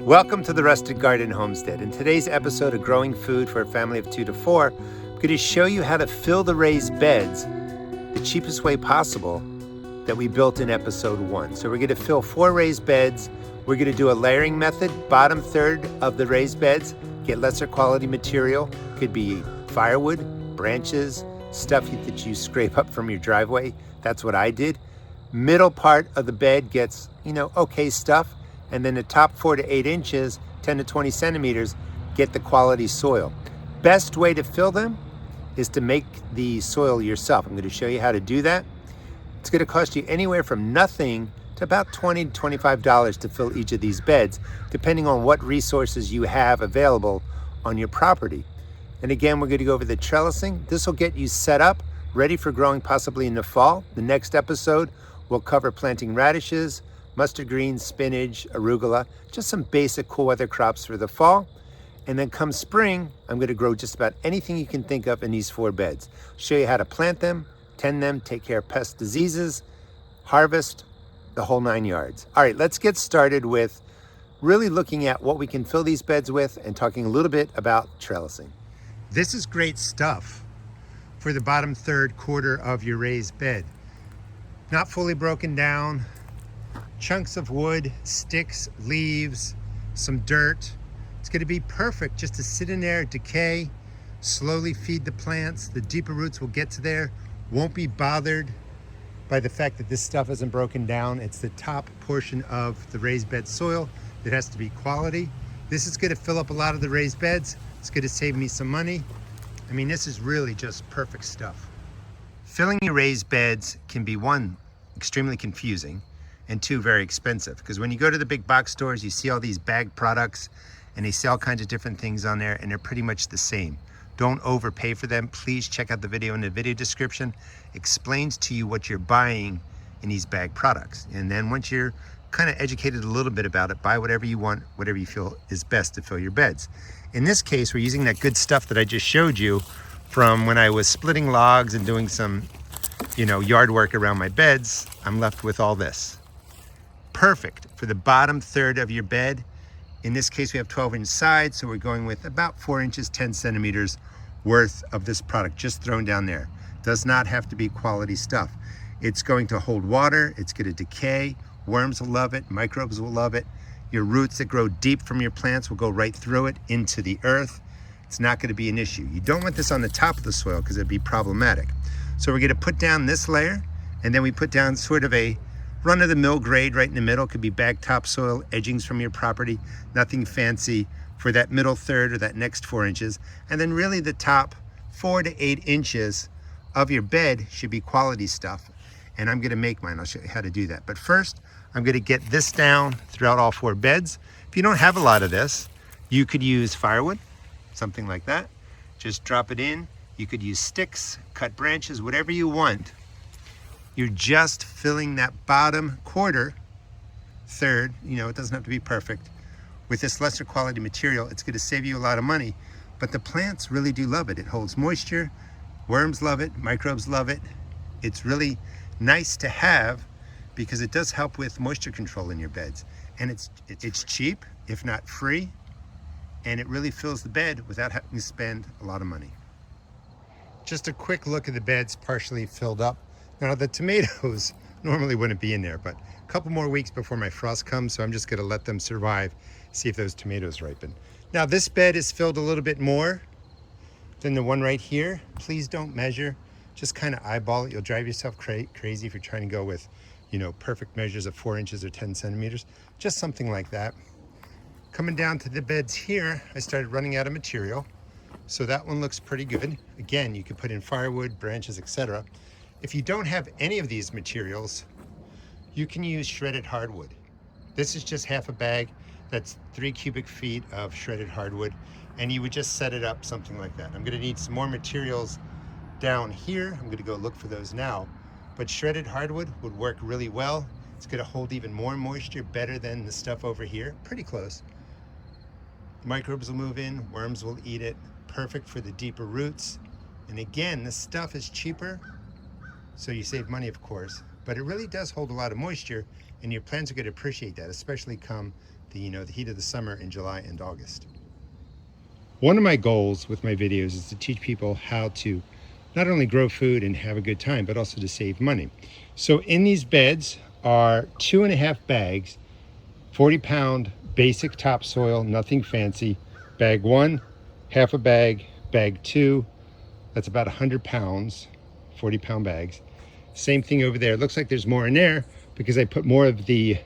Welcome to the Rustic Garden Homestead. In today's episode of Growing Food for a Family of 2 to 4, I'm going to show you how to fill the raised beds the cheapest way possible that we built in episode 1. So we're going to fill 4 raised beds. We're going to do a layering method. Bottom third of the raised beds, get lesser quality material. Could be firewood, branches, stuff that you scrape up from your driveway. That's what I did. Middle part of the bed gets, okay stuff. And then the top 4 to 8 inches, 10 to 20 centimeters, get the quality soil. Best way to fill them is to make the soil yourself. I'm going to show you how to do that. It's going to cost you anywhere from nothing to about $20 to $25 to fill each of these beds, depending on what resources you have available on your property. And again, we're going to go over the trellising. This will get you set up, ready for growing possibly in the fall. The next episode will cover planting radishes, mustard greens, spinach, arugula, just some basic cool weather crops for the fall. And then come spring, I'm going to grow just about anything you can think of in these 4 beds. Show you how to plant them, tend them, take care of pest diseases, harvest, the whole 9 yards. All right, let's get started with really looking at what we can fill these beds with and talking a little bit about trellising. This is great stuff for the bottom third quarter of your raised bed. Not fully broken down, chunks of wood, sticks, leaves, some dirt. It's going to be perfect just to sit in there, decay, slowly feed the plants. The deeper roots will get to there, won't be bothered by the fact that this stuff isn't broken down. It's the top portion of the raised bed soil that has to be quality. This is going to fill up a lot of the raised beds. It's going to save me some money. I mean, this is really just perfect stuff. Filling your raised beds can be, 1, extremely confusing, and 2, very expensive. Because when you go to the big box stores, you see all these bag products and they sell all kinds of different things on there and they're pretty much the same. Don't overpay for them. Please check out the video in the video description. Explains to you what you're buying in these bag products. And then once you're kind of educated a little bit about it, buy whatever you want, whatever you feel is best to fill your beds. In this case, we're using that good stuff that I just showed you from when I was splitting logs and doing some, yard work around my beds. I'm left with all this. Perfect for the bottom third of your bed. In this case, we have 12-inch sides, so we're going with about 4 inches, 10 centimeters worth of this product just thrown down there. Does not have to be quality stuff. It's going to hold water, it's going to decay, worms will love it, microbes will love it. Your roots that grow deep from your plants will go right through it into the earth. It's not going to be an issue. You don't want this on the top of the soil because it'd be problematic. So we're going to put down this layer, and then we put down sort of a run-of-the-mill grade right in the middle. Could be bag topsoil, edgings from your property, nothing fancy for that middle third or that next 4 inches. And then really the top 4 to 8 inches of your bed should be quality stuff. And I'm gonna make mine. I'll show you how to do that. But first, I'm gonna get this down throughout all 4 beds. If you don't have a lot of this, you could use firewood, something like that. Just drop it in. You could use sticks, cut branches, whatever you want. You're just filling that bottom third, it doesn't have to be perfect. With this lesser quality material, it's going to save you a lot of money, but the plants really do love it. It holds moisture, worms love it, microbes love it. It's really nice to have because it does help with moisture control in your beds. And it's cheap, if not free, and it really fills the bed without having to spend a lot of money. Just a quick look at the beds partially filled up. Now the tomatoes normally wouldn't be in there, but a couple more weeks before my frost comes, so I'm just gonna let them survive, see if those tomatoes ripen. Now this bed is filled a little bit more than the one right here. Please don't measure, just kind of eyeball it. You'll drive yourself crazy if you're trying to go with, perfect measures of 4 inches or 10 centimeters, just something like that. Coming down to the beds here, I started running out of material. So that one looks pretty good. Again, you could put in firewood, branches, etc. If you don't have any of these materials, you can use shredded hardwood. This is just half a bag. That's 3 cubic feet of shredded hardwood. And you would just set it up something like that. I'm gonna need some more materials down here. I'm gonna go look for those now. But shredded hardwood would work really well. It's gonna hold even more moisture, better than the stuff over here. Pretty close. Microbes will move in, worms will eat it. Perfect for the deeper roots. And again, this stuff is cheaper, so you save money, of course, but it really does hold a lot of moisture, and your plants are going to appreciate that, especially come the heat of the summer in July and August. One of my goals with my videos is to teach people how to not only grow food and have a good time, but also to save money. So in these beds are 2.5 bags, 40-pound basic topsoil, nothing fancy. Bag 1, half a bag. Bag 2, that's about 100 pounds, 40-pound bags. Same thing over there. It looks like there's more in there because I put more of the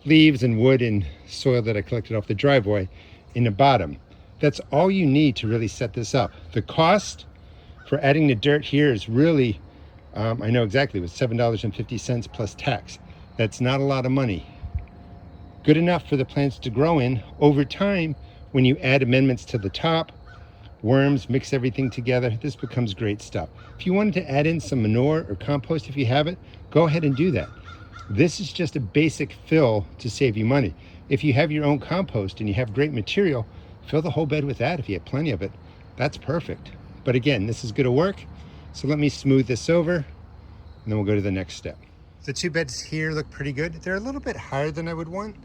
leaves and wood and soil that I collected off the driveway in the bottom. That's all you need to really set this up. The cost for adding the dirt here is really, I know exactly, it was $7.50 plus tax. That's not a lot of money. Good enough for the plants to grow in. Over time, when you add amendments to the top, worms, mix everything together, this becomes great stuff. If you wanted to add in some manure or compost, if you have it, go ahead and do that. This is just a basic fill to save you money. If you have your own compost and you have great material, fill the whole bed with that. If you have plenty of it, that's perfect. But again, this is gonna work. So let me smooth this over and then we'll go to the next step. The 2 beds here look pretty good. They're a little bit higher than I would want,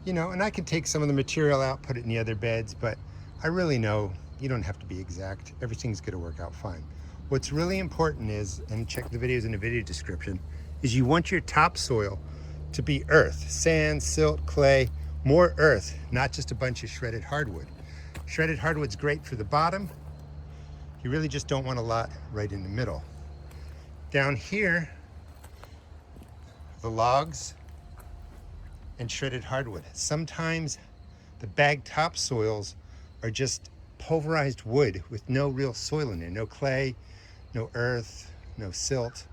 and I can take some of the material out, put it in the other beds, but I really know you don't have to be exact. Everything's gonna work out fine. What's really important is, and check the videos in the video description, is you want your topsoil to be earth, sand, silt, clay, more earth, not just a bunch of shredded hardwood. Shredded hardwood's great for the bottom. You really just don't want a lot right in the middle. Down here, the logs and shredded hardwood. Sometimes the bag topsoils are just pulverized wood with no real soil in there, no clay, no earth, no silt,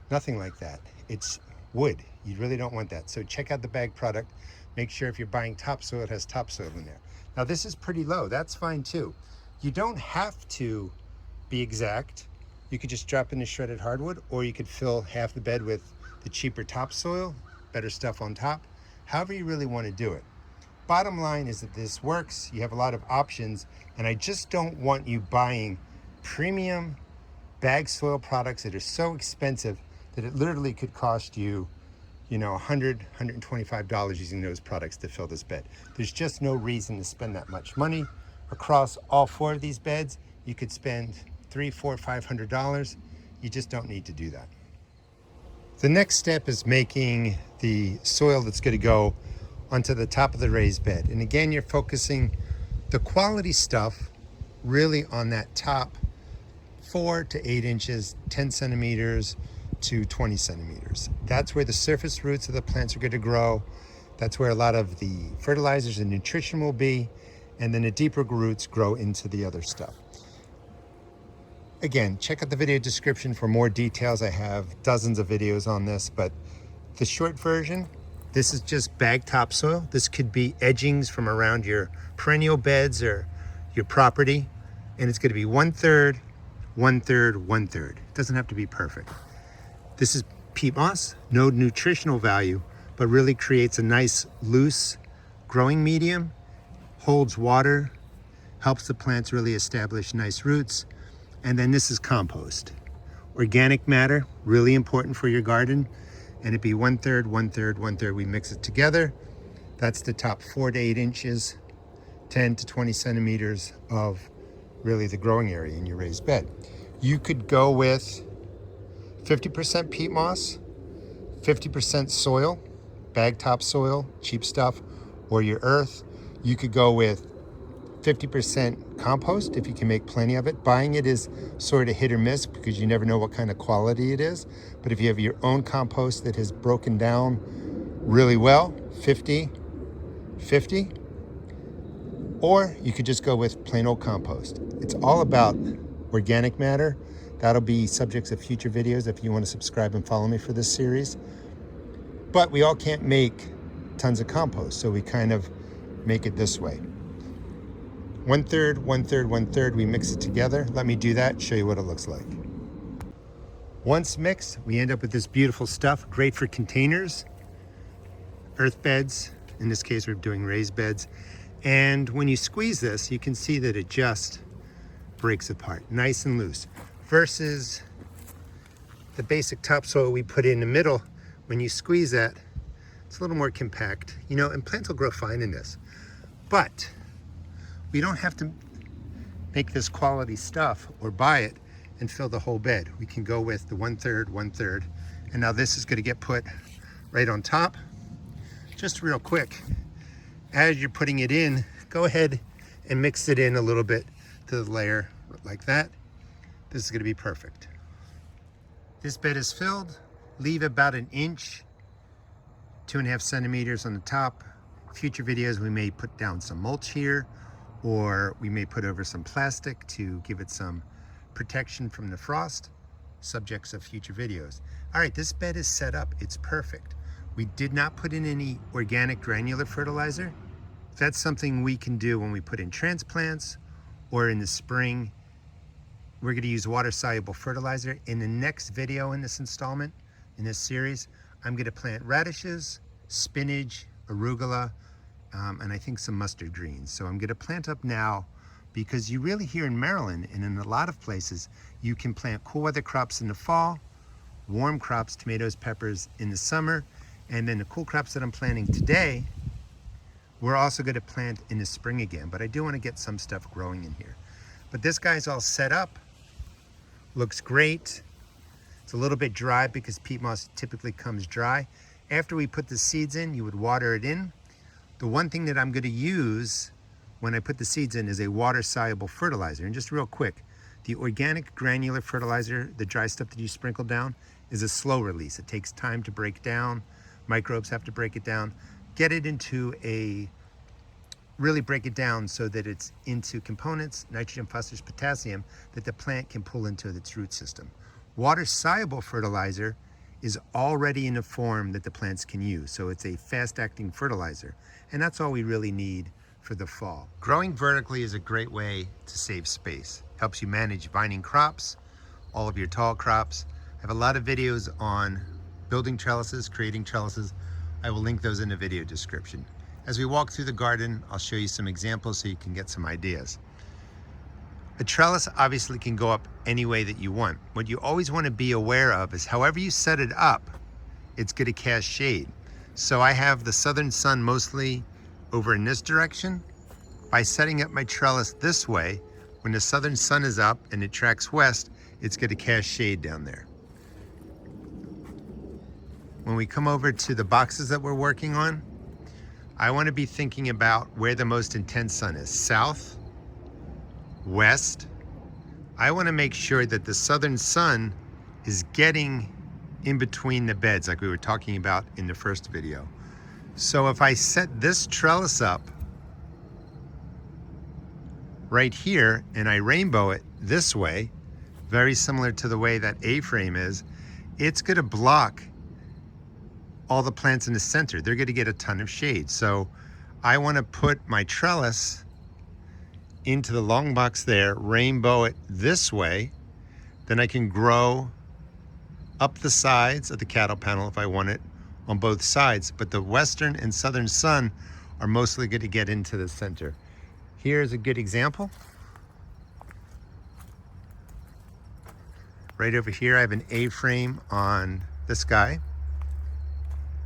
nothing like that. It's wood. You really don't want that. So check out the bag product. Make sure if you're buying topsoil, it has topsoil in there. Now this is pretty low. That's fine too. You don't have to be exact. You could just drop in the shredded hardwood, or you could fill half the bed with the cheaper topsoil, better stuff on top, however you really want to do it. Bottom line is that this works. You have a lot of options, and I just don't want you buying premium bag soil products that are so expensive that it literally could cost you, $100, $125 using those products to fill this bed. There's just no reason to spend that much money. Across all 4 of these beds, you could spend $300, $400, $500. You just don't need to do that. The next step is making the soil that's going to go onto the top of the raised bed. And again, you're focusing the quality stuff really on that top 4 to 8 inches, 10 centimeters to 20 centimeters. That's where the surface roots of the plants are going to grow. That's where a lot of the fertilizers and nutrition will be. And then the deeper roots grow into the other stuff. Again, check out the video description for more details. I have dozens of videos on this, but the short version, this is just bag topsoil. This could be edgings from around your perennial beds or your property. And it's going to be 1/3, 1/3, 1/3. It doesn't have to be perfect. This is peat moss, no nutritional value, but really creates a nice loose growing medium, holds water, helps the plants really establish nice roots. And then this is compost. Organic matter, really important for your garden. And it'd be 1/3, 1/3, 1/3. We mix it together. That's the top 4 to 8 inches, 10 to 20 centimeters of really the growing area in your raised bed. You could go with 50% peat moss, 50% soil, bag topsoil, cheap stuff, or your earth. You could go with 50% compost if you can make plenty of it. Buying it is sort of hit or miss because you never know what kind of quality it is. But if you have your own compost that has broken down really well, 50-50, or you could just go with plain old compost. It's all about organic matter. That'll be subjects of future videos if you want to subscribe and follow me for this series. But we all can't make tons of compost, so we kind of make it this way. 1/3, 1/3, 1/3, we mix it together. Let me do that, show you what it looks like. Once mixed, we end up with this beautiful stuff, great for containers, earth beds. In this case, we're doing raised beds. And when you squeeze this, you can see that it just breaks apart, nice and loose. Versus the basic topsoil we put in the middle, when you squeeze that, It's a little more compact, you know, and plants will grow fine in this. But we don't have to make this quality stuff or buy it and fill the whole bed. We can go with the 1/3, 1/3. And now this is gonna get put right on top. Just real quick, as you're putting it in, go ahead and mix it in a little bit to the layer like that. This is gonna be perfect. This bed is filled. Leave about 1 inch, 2.5 centimeters on the top. Future videos, we may put down some mulch here, or we may put over some plastic to give it some protection from the frost. Subjects of future videos. All right, this bed is set up. It's perfect. We did not put in any organic granular fertilizer. That's something we can do when we put in transplants or in the spring. We're going to use water-soluble fertilizer. In the next video in this installment, in this series, I'm going to plant radishes, spinach, arugula, and I think some mustard greens. So I'm going to plant up now, because you really, here in Maryland and in a lot of places, you can plant cool weather crops in the fall, warm crops, tomatoes, peppers, in the summer, and then the cool crops that I'm planting today, we're also going to plant in the spring again. But I do want to get some stuff growing in here. But this guy's all set up. Looks great. It's a little bit dry because peat moss typically comes dry. After we put the seeds in, you would water it in. The one thing that I'm going to use when I put the seeds in is a water-soluble fertilizer. And just real quick, the organic granular fertilizer, the dry stuff that you sprinkle down, is a slow release. It takes time to break down. Microbes have to break it down. Get it into really break it down so that it's into components, nitrogen, phosphorus, potassium, that the plant can pull into its root system. Water-soluble fertilizer is already in a form that the plants can use. So it's a fast-acting fertilizer. And that's all we really need for the fall. Growing vertically is a great way to save space. Helps you manage vining crops, all of your tall crops. I have a lot of videos on building trellises, creating trellises. I will link those in the video description. As we walk through the garden, I'll show you some examples so you can get some ideas. A trellis obviously can go up any way that you want. What you always want to be aware of is however you set it up, it's going to cast shade. So I have the southern sun mostly over in this direction. By setting up my trellis this way, when the southern sun is up and it tracks west, it's going to cast shade down there. When we come over to the boxes that we're working on, I want to be thinking about where the most intense sun is. South, west. I want to make sure that the southern sun is getting in between the beds like we were talking about in the first video. So if I set this trellis up right here and I rainbow it this way, very similar to the way that A-frame is, it's going to block all the plants in the center. They're going to get a ton of shade. So I want to put my trellis into the long box there, rainbow it this way, then I can grow up the sides of the cattle panel if I want it on both sides, but the western and southern sun are mostly going to get into the center. Here's a good example. Right over here, I have an A-frame on this guy,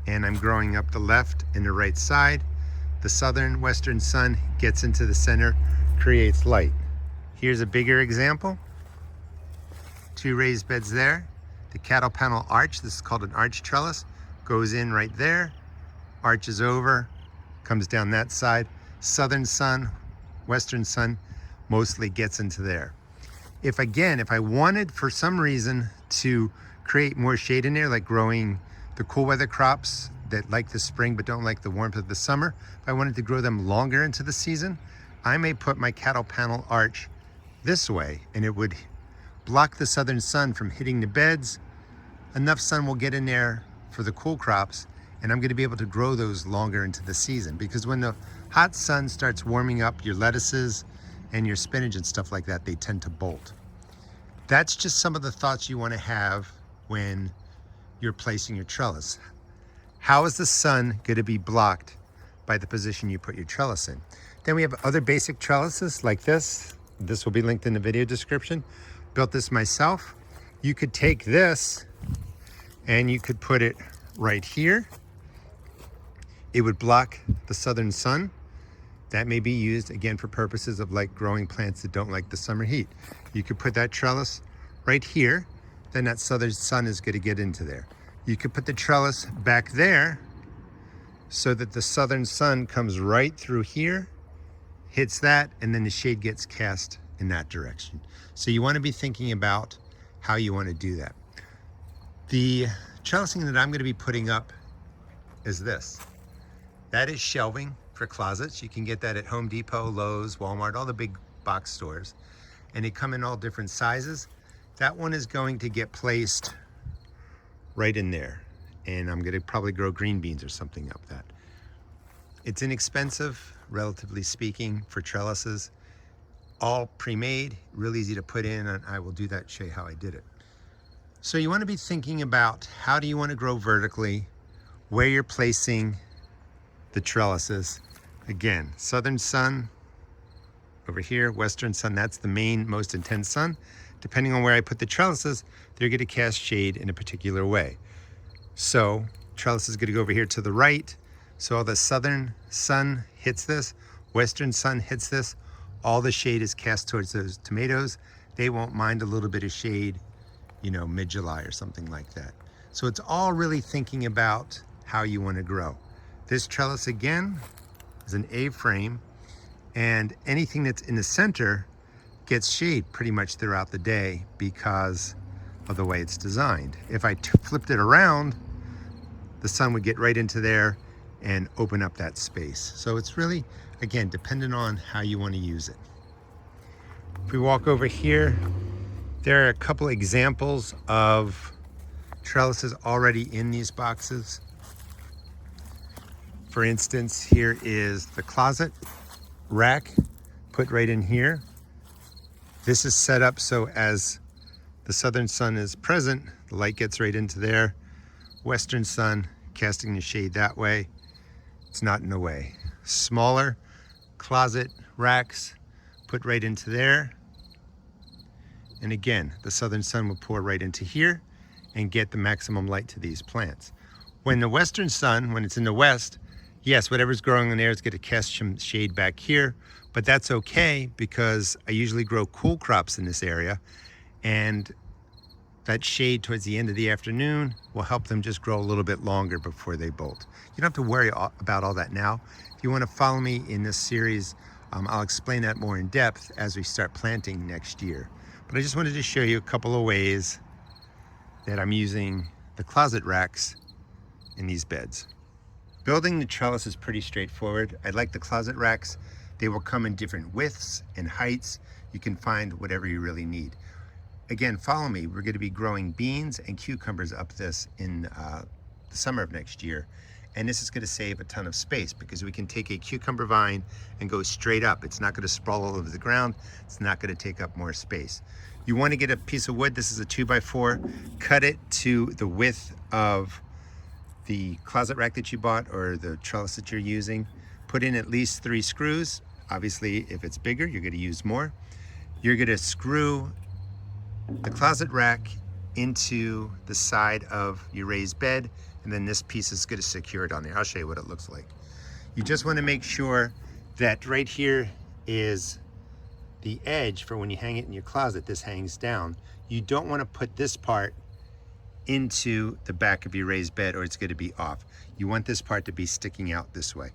and I'm growing up the left and the right side. The southern western sun gets into the center, creates light. Here's a bigger example. 2 raised beds there. The cattle panel arch, this is called an arch trellis, goes in right there, arches over, comes down that side. Southern sun, western sun mostly gets into there. If I wanted for some reason to create more shade in there, like growing the cool weather crops that like the spring but don't like the warmth of the summer, if I wanted to grow them longer into the season, I may put my cattle panel arch this way and it would block the southern sun from hitting the beds. Enough sun will get in there for the cool crops, and I'm going to be able to grow those longer into the season, because when the hot sun starts warming up your lettuces and your spinach and stuff like that, they tend to bolt. That's just some of the thoughts you want to have when you're placing your trellis. How is the sun going to be blocked by the position you put your trellis in? Then we have other basic trellises like this. This will be linked in the video description. Built this myself. You could take this and you could put it right here, It would block the southern sun. That may be used again for purposes of like growing plants that don't like the summer heat. You could put that trellis right here, then that southern sun is going to get into there. You could put the trellis back there so that the southern sun comes right through here, hits that, and then the shade gets cast in that direction. So you want to be thinking about how you want to do that. The trellising that I'm going to be putting up is this. That is shelving for closets. You can get that at Home Depot, Lowe's, Walmart, all the big box stores. And they come in all different sizes. That one is going to get placed right in there. And I'm gonna probably grow green beans or something up that. It's inexpensive, relatively speaking, for trellises. All pre-made, real easy to put in, and I will do that, show you how I did it. So you wanna be thinking about how do you wanna grow vertically, where you're placing the trellises. Again, southern sun over here, western sun, that's the main, most intense sun. Depending on where I put the trellises, they're gonna cast shade in a particular way. So trellis is gonna go over here to the right. So all the southern sun hits this, western sun hits this, all the shade is cast towards those tomatoes. They won't mind a little bit of shade, you know, mid-July or something like that. So it's all really thinking about how you wanna grow. This trellis again is an A-frame, and anything that's in the center gets shade pretty much throughout the day because of the way it's designed. If I flipped it around, the sun would get right into there and open up that space. So it's really, again, dependent on how you want to use it. If we walk over here, there are a couple examples of trellises already in these boxes. For instance, here is the closet rack put right in here. This is set up so as the southern sun is present, the light gets right into there. Western sun casting the shade that way. It's not in the way. Smaller closet racks put right into there. And again, the southern sun will pour right into here and get the maximum light to these plants. When the western sun, when it's in the west, yes, whatever's growing in there is going to cast some shade back here, but that's okay because I usually grow cool crops in this area, and that shade towards the end of the afternoon will help them just grow a little bit longer before they bolt. You don't have to worry about all that now. If you want to follow me in this series, I'll explain that more in depth as we start planting next year. But I just wanted to show you a couple of ways that I'm using the closet racks in these beds. Building the trellis is pretty straightforward. I like the closet racks. They will come in different widths and heights. You can find whatever you really need. Again, follow me. We're going to be growing beans and cucumbers up this in the summer of next year. And this is going to save a ton of space because we can take a cucumber vine and go straight up. It's not going to sprawl all over the ground. It's not going to take up more space. You want to get a piece of wood. This is a 2x4. Cut it to the width of the closet rack that you bought or the trellis that you're using. Put in at least 3 screws. Obviously, if it's bigger, you're going to use more. You're going to screw the closet rack into the side of your raised bed, and then this piece is going to secure it on there. I'll show you what it looks like. You just want to make sure that right here is the edge for when you hang it in your closet. This hangs down. You don't want to put this part into the back of your raised bed or it's going to be off. You want this part to be sticking out this way.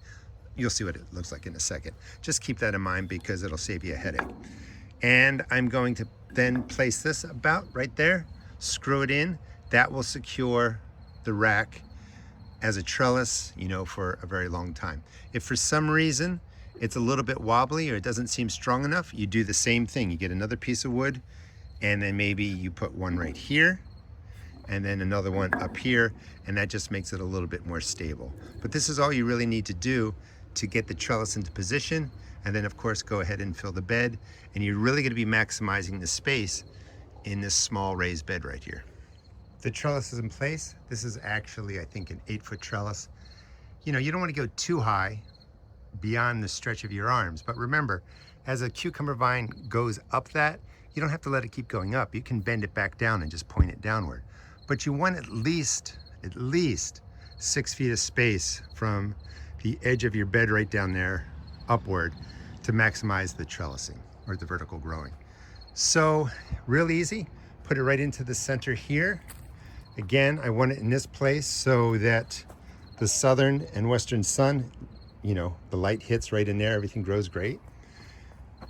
You'll see what it looks like in a second. Just keep that in mind because it'll save you a headache. And I'm going to then place this about right there, screw it in. That will secure the rack as a trellis, you know, for a very long time. If for some reason it's a little bit wobbly or it doesn't seem strong enough, you do the same thing. You get another piece of wood and then maybe you put one right here and then another one up here, and that just makes it a little bit more stable. But this is all you really need to do to get the trellis into position, and then of course go ahead and fill the bed, and you're really going to be maximizing the space in this small raised bed right here. The trellis is in place. This is actually, I think, an 8-foot trellis. You know, you don't want to go too high beyond the stretch of your arms, but remember, as a cucumber vine goes up that, you don't have to let it keep going up. You can bend it back down and just point it downward. But you want at least 6 feet of space from the edge of your bed right down there upward to maximize the trellising or the vertical growing. So real easy, put it right into the center here. Again, I want it in this place so that the southern and western sun, you know, the light hits right in there, everything grows great.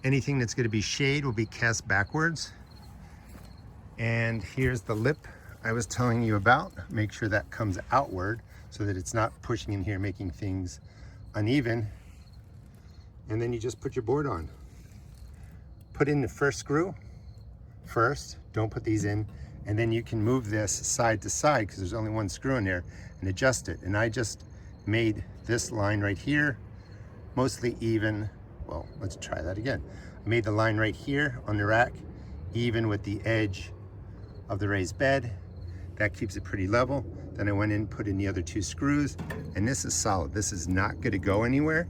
Anything that's going to be shade will be cast backwards. And here's the lip I was telling you about. Make sure that comes outward so that it's not pushing in here, making things uneven. And then you just put your board on. Put in the first screw first, don't put these in, and then you can move this side to side because there's only one screw in there and adjust it. And I just made this line right here mostly even. Well, let's try that again. I made the line right here on the rack even with the edge of the raised bed. That keeps it pretty level. Then I went in, put in the other two screws, and this is solid. This is not going to go anywhere.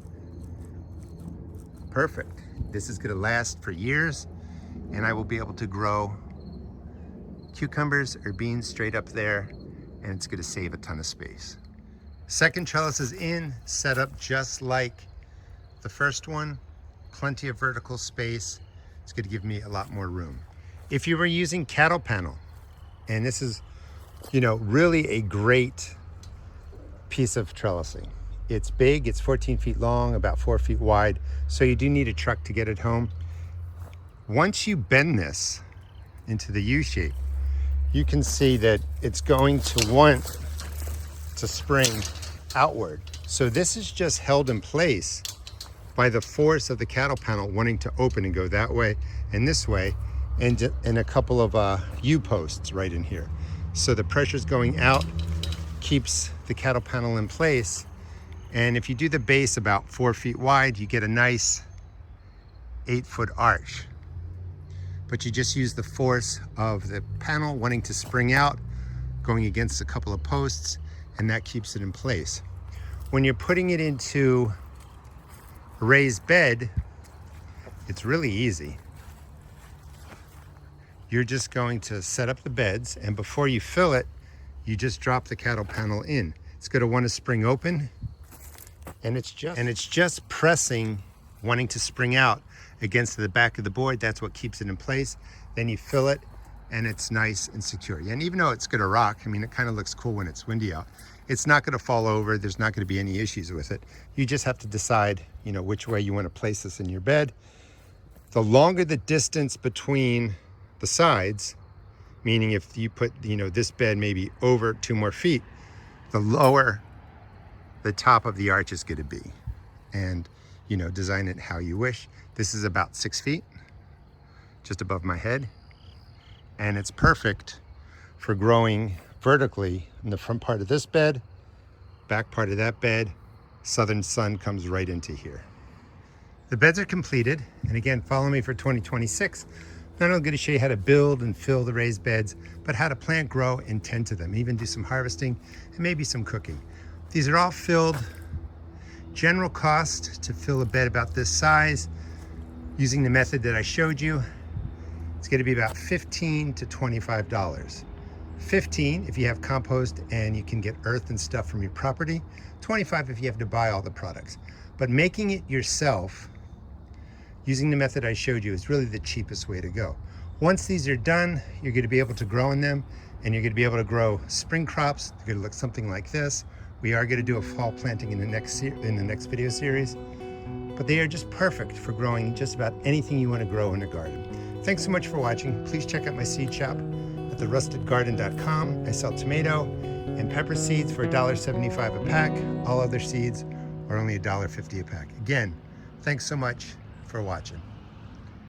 Perfect. This is going to last for years, and I will be able to grow cucumbers or beans straight up there, and it's going to save a ton of space. Second trellis is in, set up just like the first one. Plenty of vertical space. It's going to give me a lot more room. If you were using cattle panel, and this is, you know, really a great piece of trellising. It's big, it's 14 feet long, about 4 feet wide, so you do need a truck to get it home. Once you bend this into the U shape, you can see that it's going to want to spring outward. So this is just held in place by the force of the cattle panel wanting to open and go that way and this way, and a couple of U-posts right in here. So the pressure's going out, keeps the cattle panel in place. And if you do the base about 4 feet wide, you get a nice 8-foot arch. But you just use the force of the panel wanting to spring out, going against a couple of posts, and that keeps it in place. When you're putting it into a raised bed, it's really easy. You're just going to set up the beds, and before you fill it, you just drop the cattle panel in. It's going to want to spring open, and it's just pressing, wanting to spring out against the back of the board. That's what keeps it in place. Then you fill it, and it's nice and secure. And even though it's going to rock, I mean, it kind of looks cool when it's windy out. It's not going to fall over. There's not going to be any issues with it. You just have to decide, you know, which way you want to place this in your bed. The longer the distance between the sides, meaning if you put, you know, this bed maybe over 2 more feet, the lower the top of the arch is going to be. And, you know, design it how you wish. This is about 6 feet, just above my head. And it's perfect for growing vertically in the front part of this bed, back part of that bed. Southern sun comes right into here. The beds are completed. And again, follow me for 2026. Not only going to show you how to build and fill the raised beds, but how to plant, grow, and tend to them. Even do some harvesting and maybe some cooking. These are all filled. General cost to fill a bed about this size, using the method that I showed you, it's going to be about $15 to $25. $15 if you have compost and you can get earth and stuff from your property. $25 if you have to buy all the products. But making it yourself, using the method I showed you, is really the cheapest way to go. Once these are done, you're going to be able to grow in them, and you're going to be able to grow spring crops. They're going to look something like this. We are going to do a fall planting in the next video series, but they are just perfect for growing just about anything you want to grow in a garden. Thanks so much for watching. Please check out my seed shop at therustedgarden.com. I sell tomato and pepper seeds for $1.75 a pack. All other seeds are only $1.50 a pack. Again, thanks so much for watching.